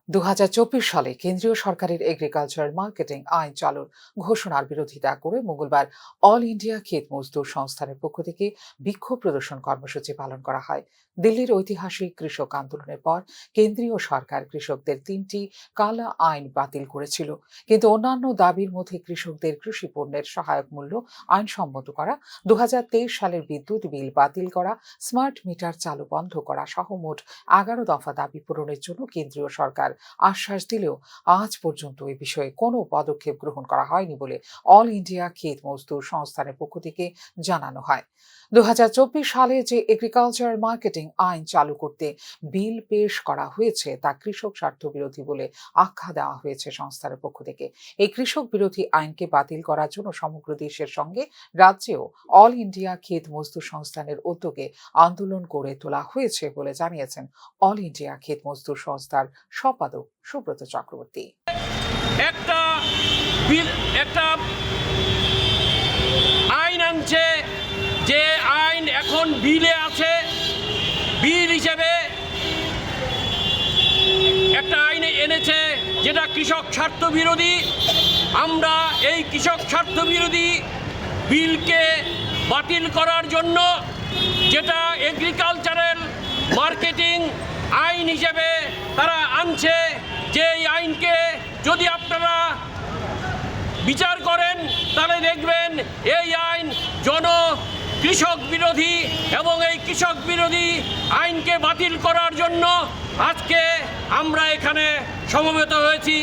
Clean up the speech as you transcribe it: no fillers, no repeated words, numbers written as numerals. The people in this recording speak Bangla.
২০২৪ সালে কেন্দ্রীয় সরকারের এগ্রিকালচারাল মার্কেটিং আইন চালুর ঘোষণার বিরোধিতা করে মঙ্গলবার অল ইন্ডিয়া ক্ষেত মজদুর সংস্থানের পক্ষ থেকে বিক্ষোভ প্রদর্শন কর্মসূচি পালন করা হয়। দিল্লির ঐতিহাসিক কৃষক আন্দোলনের পর কেন্দ্রীয় সরকার কৃষকদের ৩টি কালা আইন বাতিল করেছিল, কিন্তু অন্যান্য দাবির মধ্যে কৃষকদের কৃষি পণ্যের সহায়ক মূল্য আইনসম্মত করা, ২০২৩ সালের বিদ্যুৎ বিল বাতিল করা, স্মার্ট মিটার চালু বন্ধ করা সহ মোট ১১ দফা দাবি পূরণের জন্য কেন্দ্রীয় সরকার আশ্বাস দিলেও আজ পর্যন্ত এ বিষয়ে কোনো পদক্ষেপ গ্রহণ করা হয়নি বলে অল ইন্ডিয়া ক্ষেত মজদুর সংস্থানের পক্ষ থেকে জানানো হয়। ২০২৪ সালে যে এগ্রিকালচারাল মার্কেটিং আইন চালু করতে বিল পেশ করা হয়েছে তা কৃষক স্বার্থ বিরোধী বলে আখ্যা দেওয়া হয়েছে সংস্থার পক্ষ থেকে। এই কৃষক বিরোধী আইনকে বাতিল করার জন্য সমগ্র দেশের সঙ্গে রাজ্যেও অল ইন্ডিয়া ক্ষেত মজদুর সংস্থানের উদ্যোগে আন্দোলন গড়ে তোলা হয়েছে বলে জানিয়েছেন অল ইন্ডিয়া ক্ষেত মজদুর সংস্থার সম্পাদক সুব্রত চক্রবর্তী। একটা আইন আনছে, যে আইন এখন বিলে আছে, বিল হিসেবে একটা আইন এনেছে যেটা কৃষক স্বার্থ বিরোধী। আমরা এই কৃষক স্বার্থ বিরোধী বিলকে বাতিল করার জন্য, যেটা এগ্রিকালচারাল মার্কেটিং আইন হিসেবে তারা আনছে, যে এই আইনকে যদি আপনারা বিচার করেন তাহলে দেখবেন এই আইন কৃষক বিরোধী, এবং এই কৃষক বিরোধী আইনকে বাতিল করার জন্য আজকে আমরা এখানে সমবেত হয়েছি।